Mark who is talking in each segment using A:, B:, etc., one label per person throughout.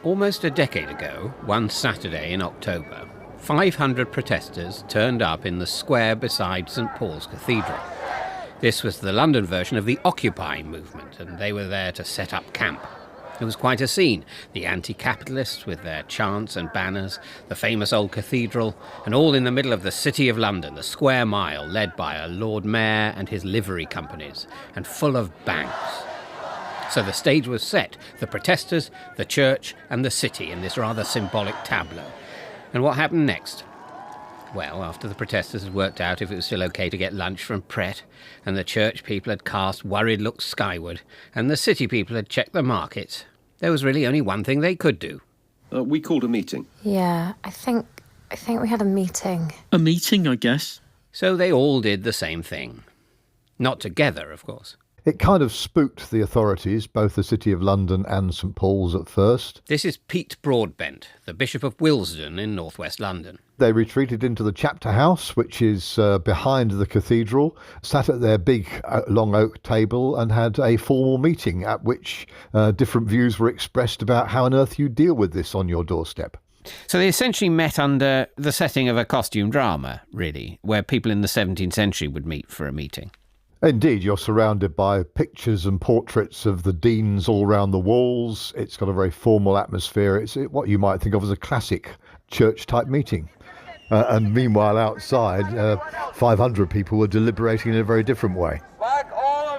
A: Almost a decade ago, one Saturday in October, 500 protesters turned up in the square beside St Paul's Cathedral. This was the London version of the Occupy movement, and they were there to set up camp. It was quite a scene. The anti-capitalists with their chants and banners, the famous old cathedral, and all in the middle of the City of London, the square mile led by a Lord Mayor and his livery companies, and full of banks. So the stage was set, the protesters, the church and the city in this rather symbolic tableau. And what happened next? Well, after the protesters had worked out if it was still okay to get lunch from Pret, and the church people had cast worried looks skyward, and the city people had checked the markets, there was really only one thing they could do.
B: We called a meeting.
C: Yeah, I think we had a meeting.
D: A meeting, I guess.
A: So they all did the same thing. Not together, of course.
E: It kind of spooked the authorities, both the City of London and St Paul's at first.
A: This is Pete Broadbent, the Bishop of Willesden in northwest London.
E: They retreated into the chapter house, which is behind the cathedral, sat at their big long oak table and had a formal meeting at which different views were expressed about how on earth you deal with this on your doorstep.
A: So they essentially met under the setting of a costume drama, really, where people in the 17th century would meet for a meeting.
E: Indeed, you're surrounded by pictures and portraits of the deans all around the walls. It's got a very formal atmosphere. It's what you might think of as a classic church-type meeting. And meanwhile, outside, 500 people were deliberating in a very different way.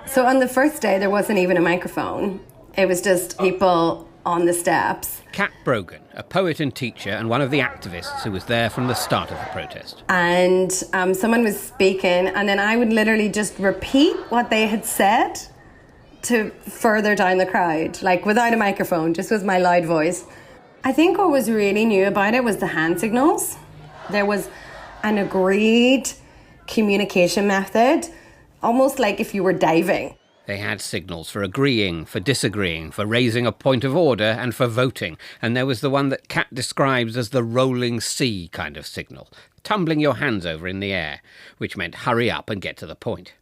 F: So on the first day, there wasn't even a microphone. It was just people on the steps.
A: Kat Brogan, a poet and teacher and one of the activists who was there from the start of the protest.
F: And someone was speaking, and then I would literally just repeat what they had said to further down the crowd, like without a microphone, just with my loud voice. I think what was really new about it was the hand signals. There was an agreed communication method, almost like if you were diving.
A: They had signals for agreeing, for disagreeing, for raising a point of order and for voting. And there was the one that Kat describes as the rolling sea kind of signal, tumbling your hands over in the air, which meant hurry up and get to the point.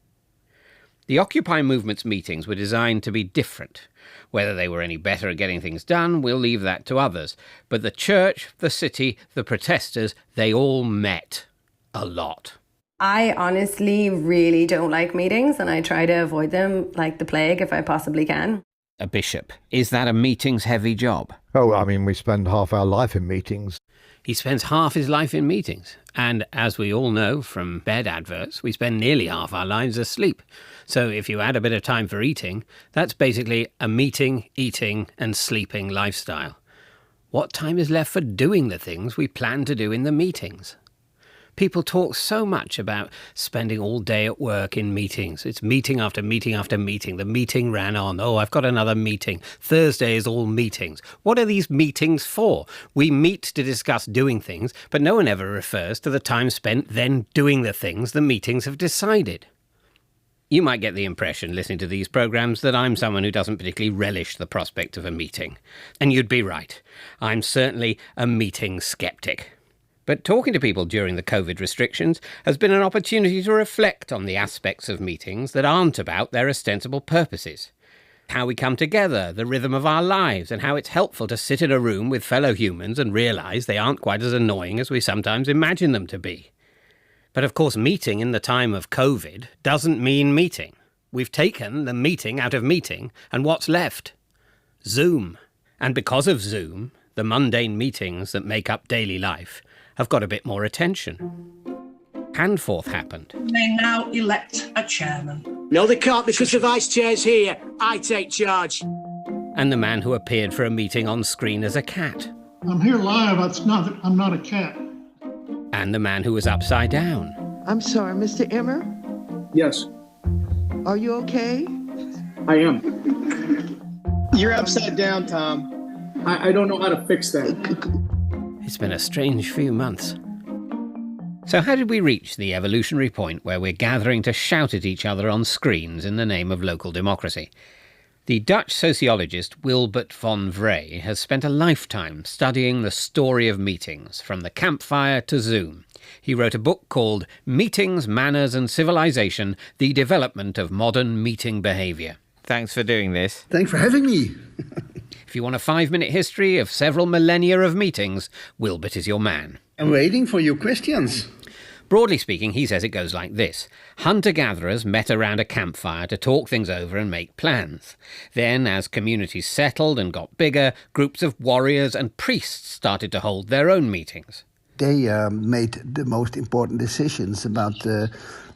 A: The Occupy movement's meetings were designed to be different. Whether they were any better at getting things done, we'll leave that to others. But the church, the city, the protesters, they all met a lot.
F: I honestly really don't like meetings, and I try to avoid them like the plague if I possibly can.
A: A bishop. Is that a meetings-heavy job?
E: Oh, I mean, we spend half our life in meetings.
A: He spends half his life in meetings. And as we all know from bed adverts, we spend nearly half our lives asleep. So if you add a bit of time for eating, that's basically a meeting, eating and sleeping lifestyle. What time is left for doing the things we plan to do in the meetings? People talk so much about spending all day at work in meetings. It's meeting after meeting after meeting. The meeting ran on. Oh, I've got another meeting. Thursday is all meetings. What are these meetings for? We meet to discuss doing things, but no one ever refers to the time spent then doing the things the meetings have decided. You might get the impression, listening to these programmes, that I'm someone who doesn't particularly relish the prospect of a meeting. And you'd be right. I'm certainly a meeting sceptic. But talking to people during the COVID restrictions has been an opportunity to reflect on the aspects of meetings that aren't about their ostensible purposes. How we come together, the rhythm of our lives, and how it's helpful to sit in a room with fellow humans and realise they aren't quite as annoying as we sometimes imagine them to be. But of course, meeting in the time of COVID doesn't mean meeting. We've taken the meeting out of meeting, and what's left? Zoom. And because of Zoom, the mundane meetings that make up daily life have got a bit more attention. Handforth happened.
G: They now elect a chairman.
H: No, they can't, because the vice chair's here. I take charge.
A: And the man who appeared for a meeting on screen as a cat.
I: I'm here live. I'm not a cat.
A: And the man who was upside down.
J: I'm sorry, Mr. Emmer?
K: Yes.
J: Are you okay?
K: I am. You're upside down, Tom. I don't know how to fix that.
A: It's been a strange few months. So how did we reach the evolutionary point where we're gathering to shout at each other on screens in the name of local democracy? The Dutch sociologist Wilbert van Vree has spent a lifetime studying the story of meetings, from the campfire to Zoom. He wrote a book called Meetings, Manners and Civilization, The Development of Modern Meeting Behaviour. Thanks for doing this.
L: Thanks for having me.
A: If you want a 5-minute history of several millennia of meetings, Wilbert is your man.
B: I'm waiting for your questions.
A: Broadly speaking, he says it goes like this. Hunter-gatherers met around a campfire to talk things over and make plans. Then, as communities settled and got bigger, groups of warriors and priests started to hold their own meetings.
B: They made the most important decisions about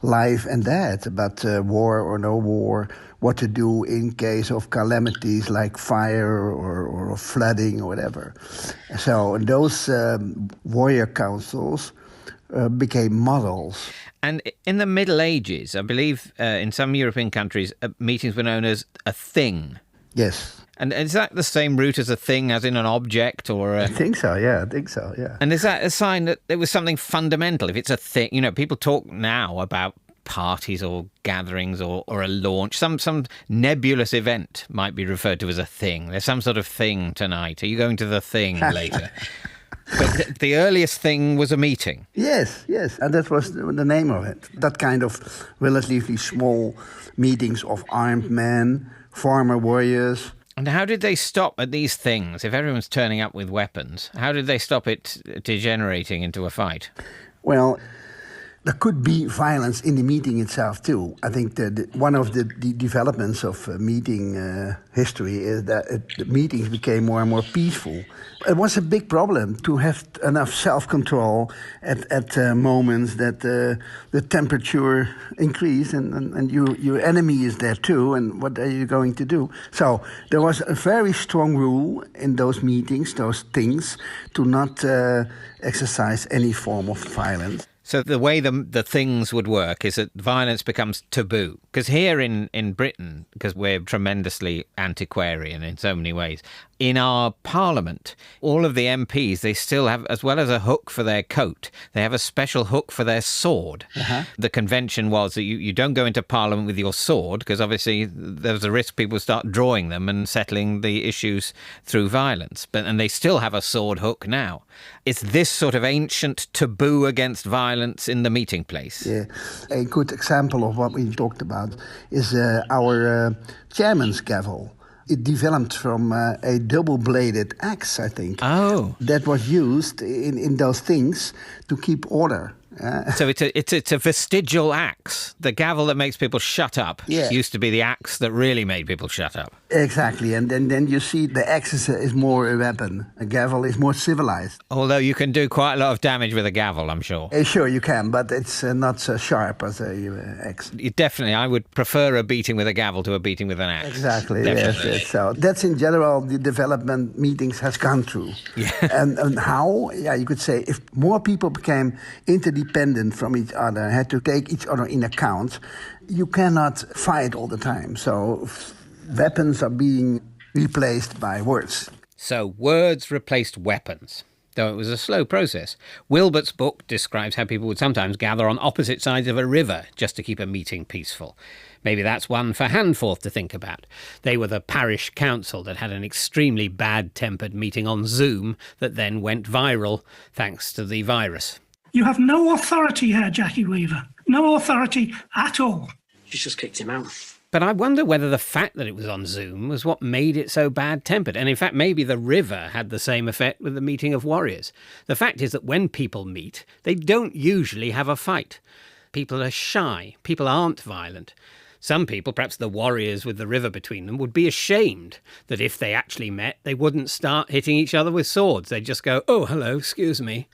B: life and death, about war or no war, what to do in case of calamities like fire or flooding or whatever. So those warrior councils became models.
D: And in the Middle Ages, I believe in some European countries, meetings were known as a thing.
B: Yes.
D: And is that the same root as a thing, as in an object or
B: I think so, yeah.
D: And is that a sign that there was something fundamental? If it's a thing, you know, people talk now about parties or gatherings or a launch. Some nebulous event might be referred to as a thing. There's some sort of thing tonight. Are you going to the thing later? But the earliest thing was a meeting.
B: Yes, and that was the name of it. That kind of relatively small meetings of armed men, farmer warriors.
D: And how did they stop at these things? If everyone's turning up with weapons, how did they stop it degenerating into a fight?
B: Well, there could be violence in the meeting itself too. I think that one of the developments of meeting history is that the meetings became more and more peaceful. It was a big problem to have enough self-control at moments that the temperature increased and your enemy is there too, and what are you going to do? So there was a very strong rule in those meetings, those things, to not exercise any form of violence.
D: So the way the things would work is that violence becomes taboo. Because here in Britain, because we're tremendously antiquarian in so many ways, in our parliament, all of the MPs, they still have, as well as a hook for their coat, they have a special hook for their sword. Uh-huh. The convention was that you don't go into parliament with your sword, because obviously there's a risk people start drawing them and settling the issues through violence. And they still have a sword hook now. It's this sort of ancient taboo against violence in the meeting place.
B: Yeah, a good example of what we talked about is our chairman's gavel. It developed from a double-bladed axe, I think.
D: Oh.
B: That was used in those things to keep order.
D: So it's a vestigial axe. The gavel that makes people shut up used to be the axe that really made people shut up.
B: Exactly, and then you see the axe is more a weapon. A gavel is more civilized.
D: Although you can do quite a lot of damage with a gavel, I'm sure.
B: Sure, you can, but it's not so sharp as a axe.
D: Definitely, I would prefer a beating with a gavel to a beating with an axe.
B: Exactly, yes. So that's in general the development meetings has gone through.
D: Yeah.
B: And how? Yeah, you could say if more people became interdependent from each other, had to take each other in account, you cannot fight all the time. So weapons are being replaced by words.
A: So words replaced weapons, though it was a slow process. Wilbert's book describes how people would sometimes gather on opposite sides of a river just to keep a meeting peaceful. Maybe that's one for Handforth to think about. They were the parish council that had an extremely bad-tempered meeting on Zoom that then went viral thanks to the virus.
G: You have no authority here, Jackie Weaver. No authority at all.
H: She's just kicked him out.
A: But I wonder whether the fact that it was on Zoom was what made it so bad-tempered. And in fact, maybe the river had the same effect with the meeting of warriors. The fact is that when people meet, they don't usually have a fight. People are shy. People aren't violent. Some people, perhaps the warriors with the river between them, would be ashamed that if they actually met, they wouldn't start hitting each other with swords. They'd just go, "Oh, hello, excuse me."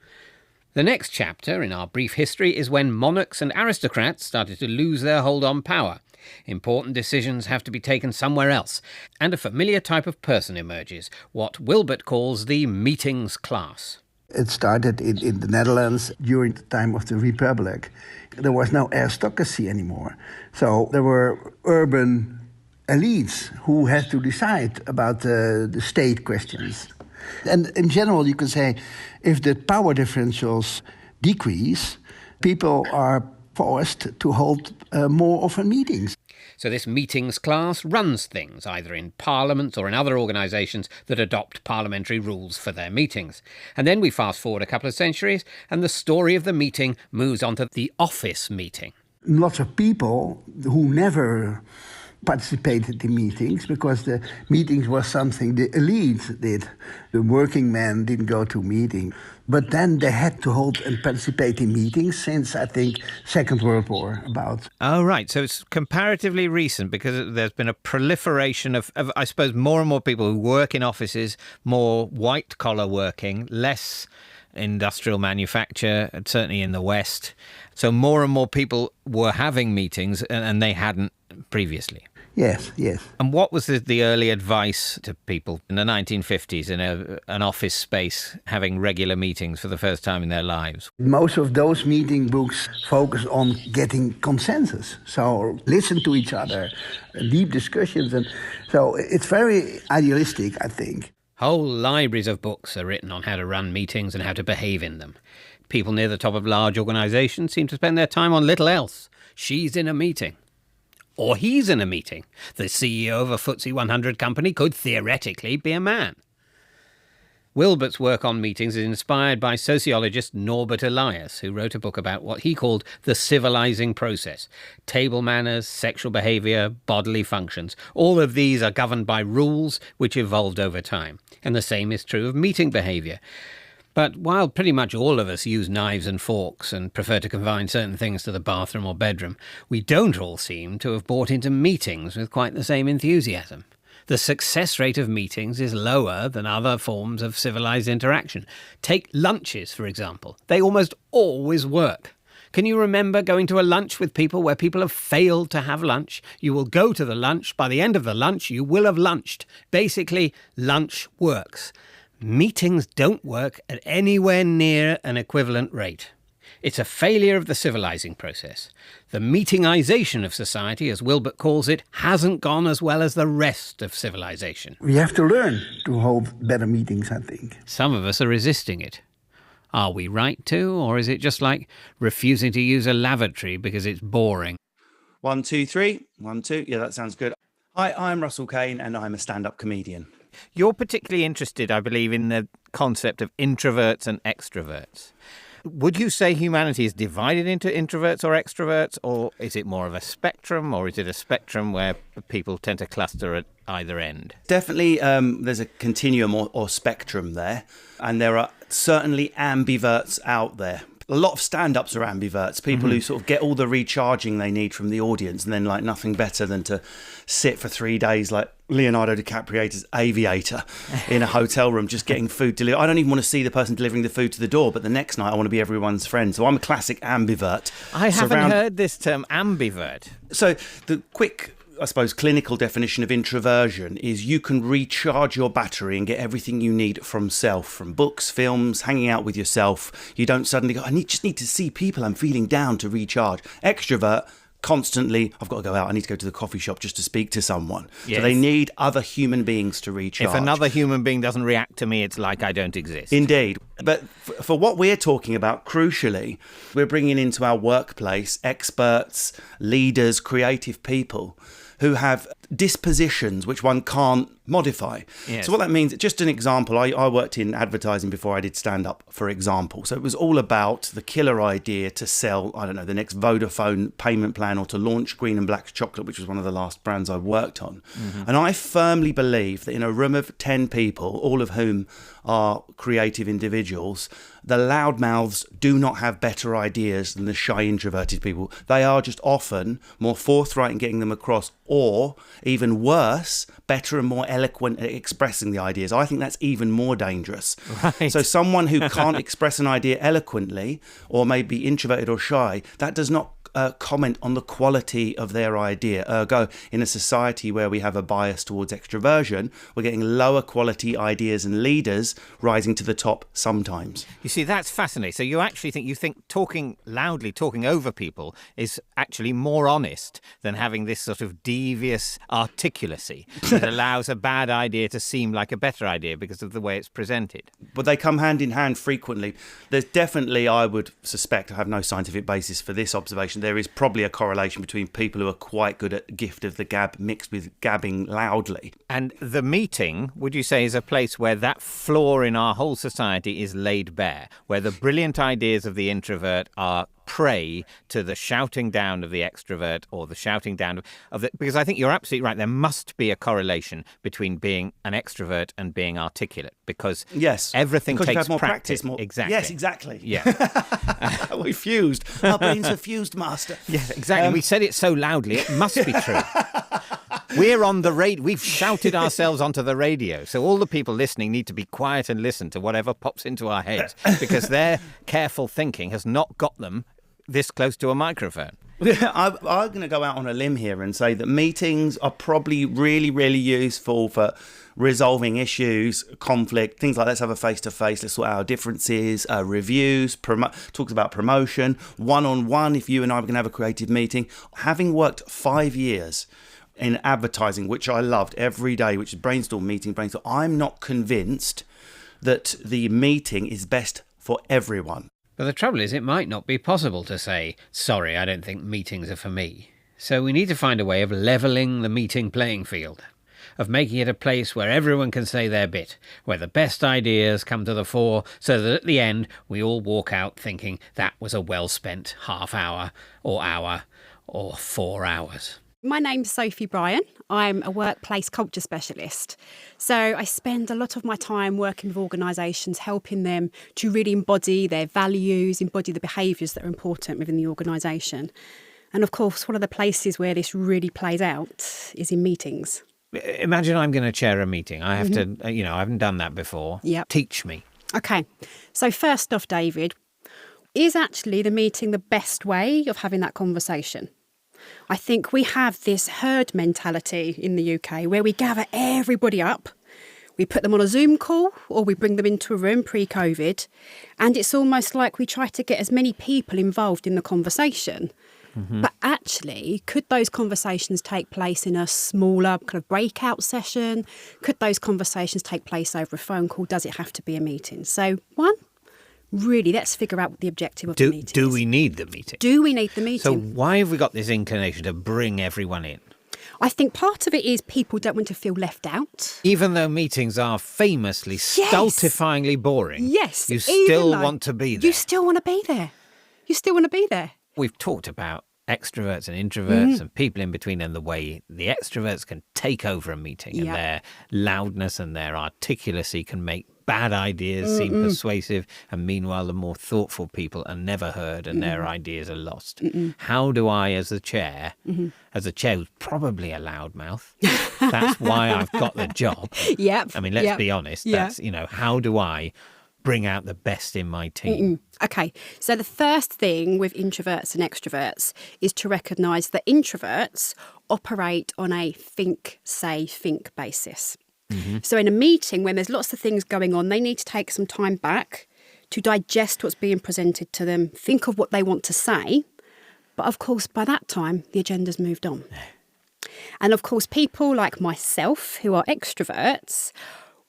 A: The next chapter in our brief history is when monarchs and aristocrats started to lose their hold on power. Important decisions have to be taken somewhere else, and a familiar type of person emerges, what Wilbert calls the meetings class.
B: It started in the Netherlands during the time of the Republic. There was no aristocracy anymore. So there were urban elites who had to decide about the state questions. And in general, you can say, if the power differentials decrease, people are forced to hold more often meetings.
A: So this meetings class runs things, either in parliaments or in other organisations that adopt parliamentary rules for their meetings. And then we fast forward a couple of centuries, and the story of the meeting moves on to the office meeting.
B: Lots of people who never participated in meetings because the meetings was something the elite did. The working men didn't go to meetings. But then they had to hold and participate in meetings since, I think, Second World War about.
D: Oh, right. So it's comparatively recent because there's been a proliferation of, I suppose, more and more people who work in offices, more white-collar working, less industrial manufacture, certainly in the West. So more and more people were having meetings and they hadn't previously.
B: Yes, yes.
D: And what was the early advice to people in the 1950s in an office space having regular meetings for the first time in their lives?
B: Most of those meeting books focus on getting consensus. So listen to each other, deep discussions. And so it's very idealistic, I think.
A: Whole libraries of books are written on how to run meetings and how to behave in them. People near the top of large organisations seem to spend their time on little else. She's in a meeting. Or he's in a meeting. The CEO of a FTSE 100 company could theoretically be a man. Wilbert's work on meetings is inspired by sociologist Norbert Elias, who wrote a book about what he called the civilizing process. Table manners, sexual behaviour, bodily functions. All of these are governed by rules which evolved over time. And the same is true of meeting behaviour. But while pretty much all of us use knives and forks and prefer to confine certain things to the bathroom or bedroom, we don't all seem to have bought into meetings with quite the same enthusiasm. The success rate of meetings is lower than other forms of civilized interaction. Take lunches, for example. They almost always work. Can you remember going to a lunch with people where people have failed to have lunch? You will go to the lunch. By the end of the lunch, you will have lunched. Basically, lunch works. Meetings don't work at anywhere near an equivalent rate. It's a failure of the civilizing process. The meetingization of society, as Wilbert calls it, hasn't gone as well as the rest of civilization.
B: We have to learn to hold better meetings, I think.
A: Some of us are resisting it. Are we right to, or is it just like refusing to use a lavatory because it's boring?
L: 1, 2, 3. 1, 2. Yeah, that sounds good. Hi, I'm Russell Kane and I'm a stand-up comedian.
D: You're particularly interested, I believe, in the concept of introverts and extroverts. Would you say humanity is divided into introverts or extroverts, or is it more of a spectrum, or is it a spectrum where people tend to cluster at either end?
L: Definitely there's a continuum or spectrum there, and there are certainly ambiverts out there. A lot of stand-ups are ambiverts, people who sort of get all the recharging they need from the audience and then like nothing better than to sit for 3 days like Leonardo DiCaprio's Aviator in a hotel room just getting food delivered. I don't even want to see the person delivering the food to the door, but the next night I want to be everyone's friend. So I'm a classic ambivert.
D: I haven't heard this term, ambivert.
L: So the quick, I suppose, clinical definition of introversion is you can recharge your battery and get everything you need from self, from books, films, hanging out with yourself. You don't suddenly go, just need to see people, I'm feeling down, to recharge. Extrovert, constantly, I've got to go out, I need to go to the coffee shop just to speak to someone. Yes. So they need other human beings to recharge.
D: If another human being doesn't react to me, it's like I don't exist.
L: Indeed. But for what we're talking about, crucially, we're bringing into our workplace experts, leaders, creative people who have dispositions which one can't modify. Yes. So what that means, just an example, I worked in advertising before I did stand-up, for example. So it was all about the killer idea to sell, I don't know, the next Vodafone payment plan or to launch Green and Black chocolate, which was one of the last brands I worked on. Mm-hmm. And I firmly believe that in a room of 10 people, all of whom are creative individuals, the loudmouths do not have better ideas than the shy introverted people. They are just often more forthright in getting them across, or even worse, better and more eloquent at expressing the ideas. I think that's even more dangerous. Right. So someone who can't express an idea eloquently, or may be introverted or shy, that does not comment on the quality of their idea. Ergo, in a society where we have a bias towards extroversion, we're getting lower quality ideas and leaders rising to the top sometimes.
D: You see, that's fascinating. So you think talking loudly, talking over people is actually more honest than having this sort of devious articulacy that allows a bad idea to seem like a better idea because of the way it's presented.
L: But they come hand in hand frequently. There's definitely, I would suspect, I have no scientific basis for this observation, there is probably a correlation between people who are quite good at gift of the gab mixed with gabbing loudly.
D: And the meeting, would you say, is a place where that flaw in our whole society is laid bare, where the brilliant ideas of the introvert are prey to the shouting down of the extrovert or the shouting down of the... Because I think you're absolutely right. There must be a correlation between being an extrovert and being articulate, because everything
L: because
D: takes
L: you've had more
D: practice.
L: more.
D: Exactly.
L: Yes, exactly.
D: Yeah.
L: We fused. Our brains are fused, master.
D: Yes, exactly. We said it so loudly, it must be true. We're on the radio. We've shouted ourselves onto the radio. So all the people listening need to be quiet and listen to whatever pops into our heads, because their careful thinking has not got them this close to a microphone.
L: I'm going to go out on a limb here and say that meetings are probably really, really useful for resolving issues, conflict, things like let's have a face-to-face, let's sort out our differences, reviews, talks about promotion, one-on-one if you and I were going to have a creative meeting. Having worked 5 years in advertising, which I loved every day, which is brainstorm, I'm not convinced that the meeting is best for everyone.
A: But the trouble is, it might not be possible to say, sorry, I don't think meetings are for me. So we need to find a way of levelling the meeting playing field, of making it a place where everyone can say their bit, where the best ideas come to the fore, so that at the end we all walk out thinking that was a well-spent half hour or 4 hours.
M: My name's Sophie Bryan. I'm a workplace culture specialist. So I spend a lot of my time working with organisations, helping them to really embody their values, embody the behaviours that are important within the organisation. And of course, one of the places where this really plays out is in meetings.
D: Imagine I'm going to chair a meeting. I have to, I haven't done that before.
M: Yep.
D: Teach me.
M: Okay. So first off, David, is actually the meeting the best way of having that conversation? I think we have this herd mentality in the UK where we gather everybody up, we put them on a Zoom call or we bring them into a room pre-COVID, and it's almost like we try to get as many people involved in the conversation. Mm-hmm. But actually, could those conversations take place in a smaller kind of breakout session? Could those conversations take place over a phone call? Does it have to be a meeting? So, really, let's figure out what the objective of the meeting is.
D: Do we need the meeting?
M: Do we need the meeting?
D: So why have we got this inclination to bring everyone in?
M: I think part of it is people don't want to feel left out.
D: Even though meetings are famously stultifyingly boring.
M: Yes.
D: You still want to be there.
M: You still want to be there. You still want to be there.
D: We've talked about extroverts and introverts and people in between, and the way the extroverts can take over a meeting and their loudness and their articulacy can make bad ideas seem persuasive, and meanwhile the more thoughtful people are never heard and their ideas are lost. How do I, as a chair who's probably a loudmouth, that's why I've got the job.
M: Yep.
D: I mean, let's be honest. That's, how do I bring out the best in my team?
M: Okay, so the first thing with introverts and extroverts is to recognise that introverts operate on a think, say, think basis. So in a meeting, when there's lots of things going on, they need to take some time back to digest what's being presented to them, think of what they want to say. But of course, by that time, the agenda's moved on. And of course, people like myself who are extroverts,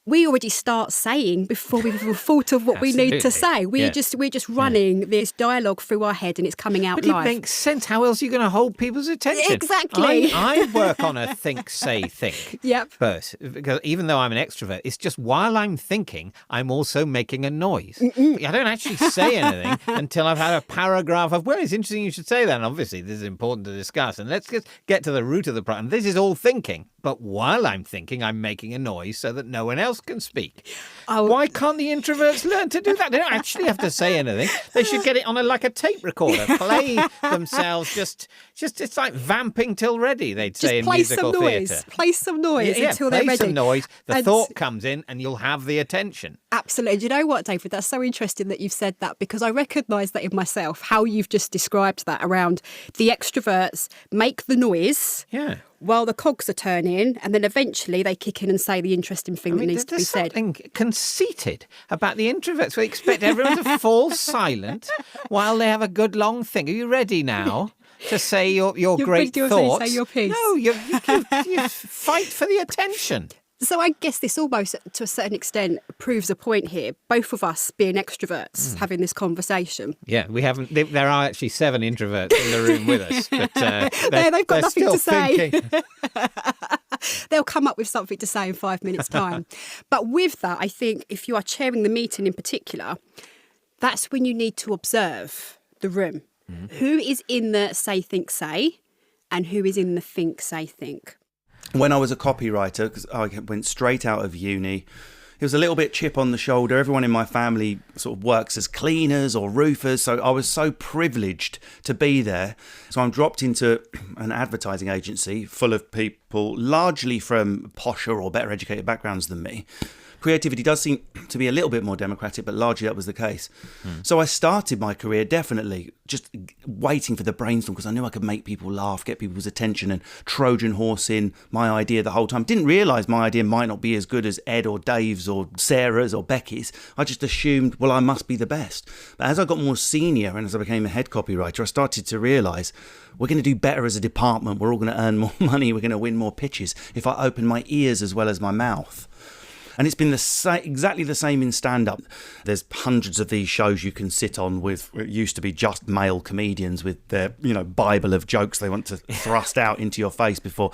M: we already start saying before we've even thought of what we need to say. We're just running this dialogue through our head and it's coming out live.
D: But it makes sense. How else are you going to hold people's attention?
M: Exactly.
D: I work on a think, say, think.
M: Yep.
D: First, because even though I'm an extrovert, it's just while I'm thinking, I'm also making a noise. I don't actually say anything until I've had a paragraph of, well, it's interesting you should say that. And obviously, this is important to discuss. And let's just get to the root of the problem. And this is all thinking. But while I'm thinking, I'm making a noise so that no one else can speak. Why can't the introverts learn to do that? They don't actually have to say anything. They should get it on like a tape recorder. Play themselves just it's like vamping till ready, they'd say in musical theatre.
M: Play some noise until they're ready.
D: Play some noise. The thought comes in and you'll have the attention.
M: Absolutely. Do you know what, David? That's so interesting that you've said that, because I recognise that in myself, how you've just described that around the extroverts make the noise.
D: Yeah.
M: While the cogs are turning, and then eventually they kick in and say the interesting thing that needs to be said.
D: There's something conceited about the introverts. We expect everyone to fall silent while they have a good long thing. Are you ready now to say your great thoughts?
M: Say your piece.
D: No, you fight for the attention.
M: So I guess this almost, to a certain extent, proves a point here. Both of us being extroverts, having this conversation.
D: Yeah, we haven't. There are actually 7 introverts in the room with us, but
M: they've got nothing
D: still
M: to say.
D: Thinking.
M: They'll come up with something to say in 5 minutes' time. But with that, I think if you are chairing the meeting in particular, that's when you need to observe the room. Who is in the say, think, say, and who is in the think, say, think?
L: When I was a copywriter, because I went straight out of uni, it was a little bit chip on the shoulder. Everyone in my family sort of works as cleaners or roofers, so I was so privileged to be there. So I'm dropped into an advertising agency full of people largely from posher or better educated backgrounds than me. Creativity does seem to be a little bit more democratic, but largely that was the case. So I started my career definitely just waiting for the brainstorm because I knew I could make people laugh, get people's attention and Trojan horse in my idea the whole time. Didn't realise my idea might not be as good as Ed or Dave's or Sarah's or Becky's. I just assumed, well, I must be the best. But as I got more senior and as I became a head copywriter, I started to realise we're going to do better as a department. We're all going to earn more money. We're going to win more pitches if I open my ears as well as my mouth. And it's been exactly the same in stand-up. There's hundreds of these shows you can sit on with, it used to be just male comedians with their, Bible of jokes they want to thrust out into your face before.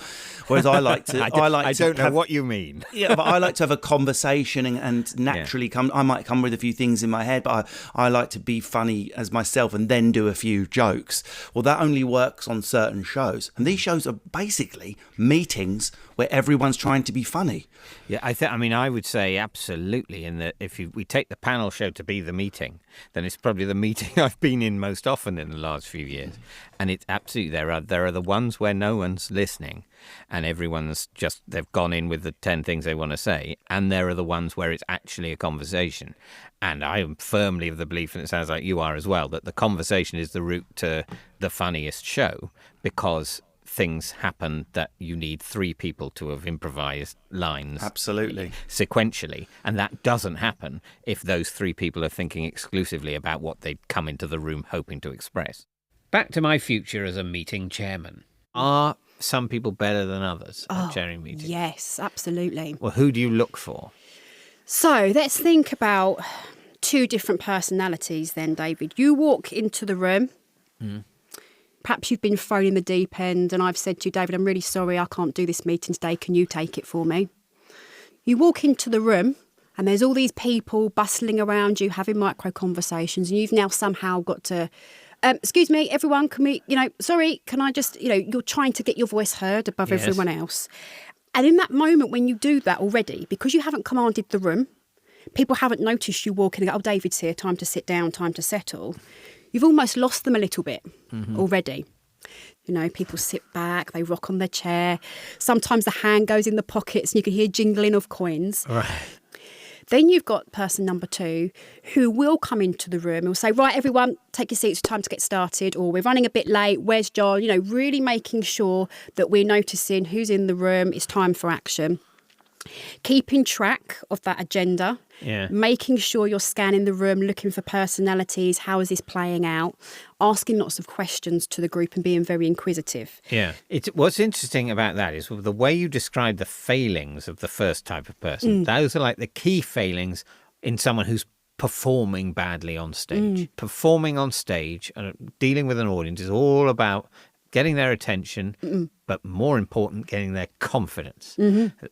L: Whereas I like to...
D: I don't know what you mean.
L: Yeah, but I like to have a conversation and naturally I might come with a few things in my head, but I like to be funny as myself and then do a few jokes. Well, that only works on certain shows. And these shows are basically meetings where everyone's trying to be funny.
D: Yeah, I would say absolutely. In that, if we take the panel show to be the meeting, then it's probably the meeting I've been in most often in the last few years. And it's absolutely there are the ones where no one's listening, and everyone's they've gone in with the 10 things they want to say, and there are the ones where it's actually a conversation. And I am firmly of the belief, and it sounds like you are as well, that the conversation is the route to the funniest show, because things happen that you need 3 people to have improvised lines
L: absolutely
D: sequentially, and that doesn't happen if those 3 people are thinking exclusively about what they'd come into the room hoping to express.
A: Back to my future as a meeting chairman.
D: Are some people better than others at chairing meetings?
M: Yes, absolutely.
D: Well, who do you look for?
M: So let's think about 2 different personalities then, David. You walk into the room. Perhaps you've been thrown in the deep end and I've said to you, David, I'm really sorry, I can't do this meeting today. Can you take it for me? You walk into the room and there's all these people bustling around you, having micro conversations, and you've now somehow got to, excuse me, everyone, can we, sorry, can I just, you're trying to get your voice heard above everyone else. And in that moment when you do that already, because you haven't commanded the room, people haven't noticed you walking and go, oh, David's here, time to sit down, time to settle. You've almost lost them a little bit already. People sit back, they rock on their chair. Sometimes the hand goes in the pockets and you can hear jingling of coins.
A: Right.
M: Then you've got person number 2 who will come into the room and will say, right, everyone, take your seats, time to get started, or we're running a bit late, where's John? Really making sure that we're noticing who's in the room, it's time for action. Keeping track of that agenda, making sure you're scanning the room, looking for personalities, how is this playing out, asking lots of questions to the group and being very inquisitive.
D: Yeah. What's interesting about that is the way you describe the failings of the first type of person. Those are like the key failings in someone who's performing badly on stage. Performing on stage and dealing with an audience is all about getting their attention, but more important, getting their confidence.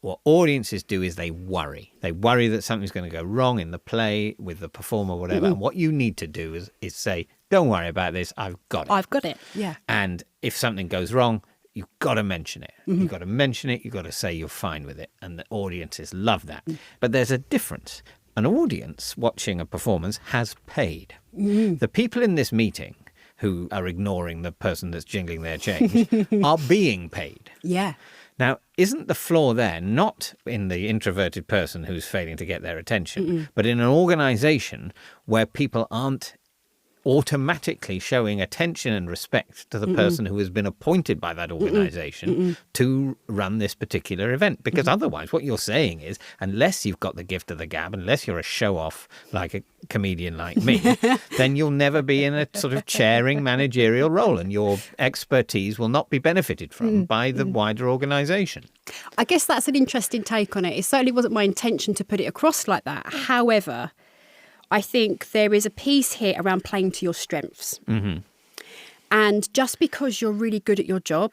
D: What audiences do is they worry. They worry that something's going to go wrong in the play, with the performer, whatever. And what you need to do is say, don't worry about this, I've got it.
M: I've got it, yeah.
D: And if something goes wrong, you've got to mention it. You've got to mention it, you've got to say you're fine with it. And the audiences love that. But there's a difference. An audience watching a performance has paid. The people in this meeting who are ignoring the person that's jingling their change are being paid.
M: Yeah.
D: Now, isn't the flaw there not in the introverted person who's failing to get their attention, but in an organisation where people aren't automatically showing attention and respect to the person who has been appointed by that organisation to run this particular event? Because otherwise what you're saying is, unless you've got the gift of the gab, unless you're a show-off like a comedian like me, then you'll never be in a sort of chairing managerial role, and your expertise will not be benefited from by the wider organisation.
M: I guess that's an interesting take on it. It certainly wasn't my intention to put it across like that. However, I think there is a piece here around playing to your strengths. And just because you're really good at your job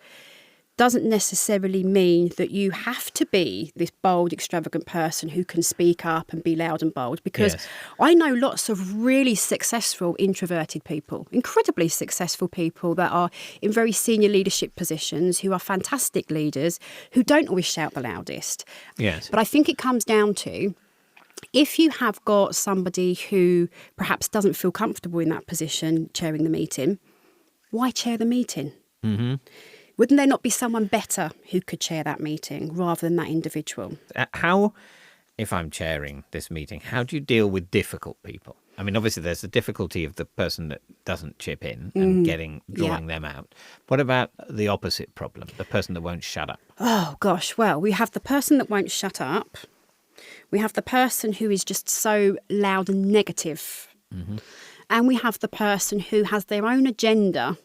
M: doesn't necessarily mean that you have to be this bold, extravagant person who can speak up and be loud and bold, because I know lots of really successful introverted people, incredibly successful people that are in very senior leadership positions, who are fantastic leaders, who don't always shout the loudest.
A: Yes.
M: But I think it comes down to, if you have got somebody who perhaps doesn't feel comfortable in that position chairing the meeting, why chair the meeting?
A: Mm-hmm.
M: Wouldn't there not be someone better who could chair that meeting rather than that individual?
D: How, if I'm chairing this meeting, how do you deal with difficult people? I mean, obviously, there's the difficulty of the person that doesn't chip in and drawing them out. What about the opposite problem, the person that won't shut up?
M: Oh, gosh. Well, we have the person that won't shut up. We have the person who is just so loud and negative.
D: Mm-hmm.
M: And we have the person who has their own agenda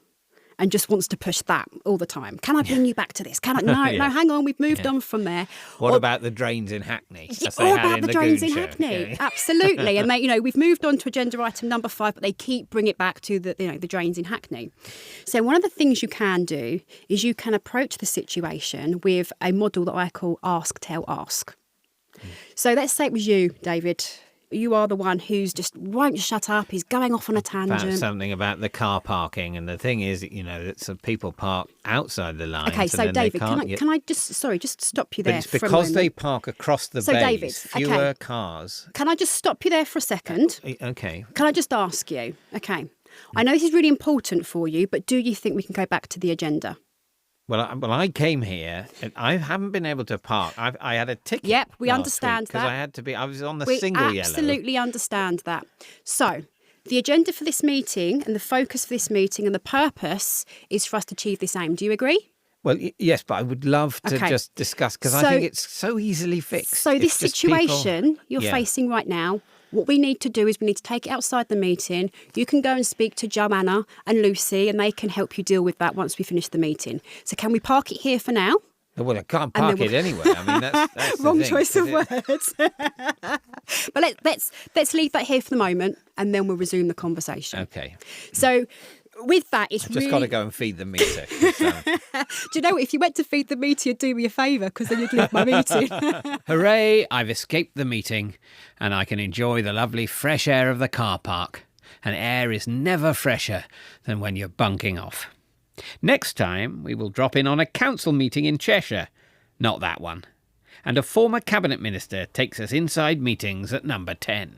M: and just wants to push that all the time. Can I bring you back to this? Can I? No, no, hang on. We've moved on from there.
D: What about the drains in Hackney?
M: What about the drains in Hackney?
D: Yeah.
M: Absolutely. And they, we've moved on to agenda item number 5, but they keep bringing it back to the drains in Hackney. So one of the things you can do is you can approach the situation with a model that I call ask, tell, ask. So let's say it was you, David. You are the one who's just won't shut up. He's going off on a tangent.
D: About something about the car parking, and the thing is, that some people park outside the lines.
M: Okay, so
D: and then
M: David,
D: they
M: can I just stop you there?
D: But it's
M: for a
D: because they
M: moment.
D: park across the
M: So,
D: bays,
M: David,
D: fewer cars.
M: Can I just stop you there for a second?
D: Okay.
M: Can I just ask you? Okay, I know this is really important for you, but do you think we can go back to the agenda?
D: Well, I came here and I haven't been able to park. I had a ticket.
M: Yep, we understand that.
D: Because I had to be. I was on the
M: We
D: single yellow.
M: absolutely understand that. So, the agenda for this meeting and the focus for this meeting and the purpose is for us to achieve this aim. Do you agree?
D: Well, yes, but I would love to just discuss, because I think it's so easily fixed.
M: So this situation you're
D: Yeah.
M: facing right now, what we need to do is we need to take it outside the meeting. You can go and speak to Joanna and Lucy, and they can help you deal with that once we finish the meeting. So can we park it here for now?
D: Well, I can't park it anywhere. I mean, that's
M: wrong
D: the thing,
M: choice of
D: is
M: words. But let's leave that here for the moment, and then we'll resume the conversation.
D: Okay.
M: So with that, it's
D: I've just
M: really...
D: got to go and feed the meter.
M: Do you know what? If you went to feed the meter, you'd do me a favour, because then you'd leave my meeting.
A: Hooray, I've escaped the meeting and I can enjoy the lovely fresh air of the car park. And air is never fresher than when you're bunking off. Next time, we will drop in on a council meeting in Cheshire. Not that one. And a former cabinet minister takes us inside meetings at number 10.